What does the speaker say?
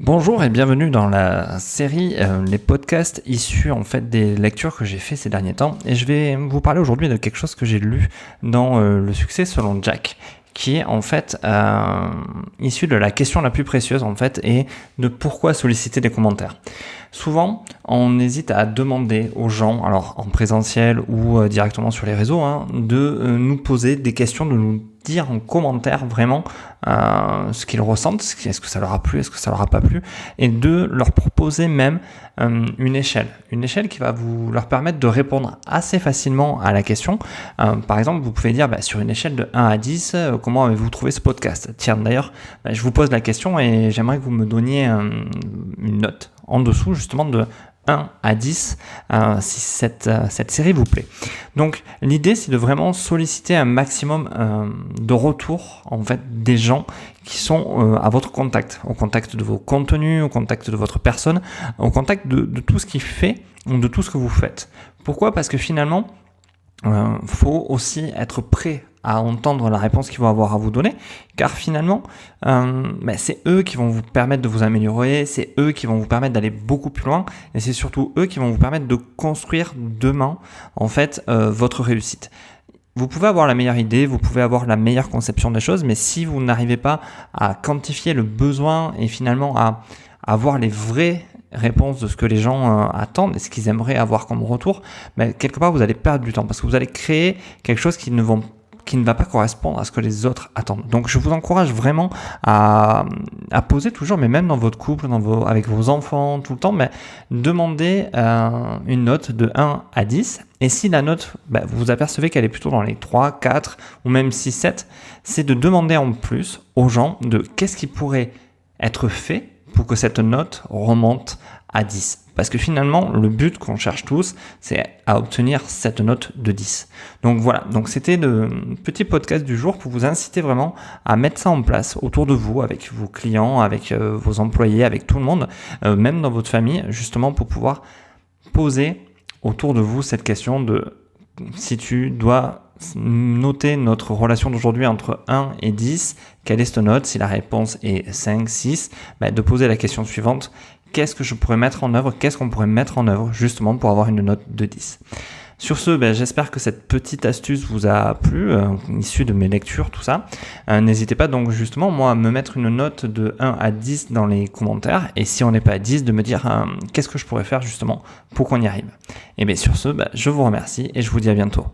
Bonjour et bienvenue dans la série les podcasts issus en fait des lectures que j'ai fait ces derniers temps, et je vais vous parler aujourd'hui de quelque chose que j'ai lu dans Le succès selon Jack, qui est en fait issu de la question la plus précieuse en fait, et de pourquoi solliciter des commentaires. Souvent, on hésite à demander aux gens, alors en présentiel ou directement sur les réseaux, de nous poser des questions, de nous dire en commentaire vraiment ce qu'ils ressentent, est-ce que ça leur a plu, est-ce que ça leur a pas plu, et de leur proposer même une échelle qui va leur permettre de répondre assez facilement à la question. Par exemple, vous pouvez dire sur une échelle de 1 à 10, comment avez-vous trouvé ce podcast? Tiens, d'ailleurs, je vous pose la question et j'aimerais que vous me donniez une note en dessous justement de 1 à 10 si cette série vous plaît. Donc l'idée, c'est de vraiment solliciter un maximum de retours en fait des gens qui sont à votre contact, au contact de vos contenus, au contact de votre personne, au contact de tout ce qui fait, de tout ce que vous faites. Pourquoi? Parce que finalement, faut aussi être prêt à entendre la réponse qu'ils vont avoir à vous donner, car finalement, c'est eux qui vont vous permettre de vous améliorer, c'est eux qui vont vous permettre d'aller beaucoup plus loin, et c'est surtout eux qui vont vous permettre de construire demain, en fait, votre réussite. Vous pouvez avoir la meilleure idée, vous pouvez avoir la meilleure conception des choses, mais si vous n'arrivez pas à quantifier le besoin et finalement à avoir les vraies réponses de ce que les gens attendent et ce qu'ils aimeraient avoir comme retour, quelque part vous allez perdre du temps parce que vous allez créer quelque chose qui ne va pas correspondre à ce que les autres attendent. Donc je vous encourage vraiment à poser toujours, mais même dans votre couple, avec vos enfants, tout le temps, demandez une note de 1 à 10. Et si la note, vous apercevez qu'elle est plutôt dans les 3, 4 ou même 6, 7, c'est de demander en plus aux gens de qu'est-ce qui pourrait être fait pour que cette note remonte à 10. Parce que finalement, le but qu'on cherche tous, c'est à obtenir cette note de 10. Donc voilà, donc c'était le petit podcast du jour pour vous inciter vraiment à mettre ça en place autour de vous, avec vos clients, avec vos employés, avec tout le monde, même dans votre famille, justement pour pouvoir poser autour de vous cette question de si tu dois noter notre relation d'aujourd'hui entre 1 et 10, quelle est cette note? Si la réponse est 5, 6, de poser la question suivante, qu'est-ce que je pourrais mettre en œuvre? Qu'est-ce qu'on pourrait mettre en œuvre justement pour avoir une note de 10? Sur ce, j'espère que cette petite astuce vous a plu, issue de mes lectures, tout ça. N'hésitez pas donc justement, moi, à me mettre une note de 1 à 10 dans les commentaires. Et si on n'est pas à 10, de me dire qu'est-ce que je pourrais faire justement pour qu'on y arrive. Et bien sur ce, je vous remercie et je vous dis à bientôt.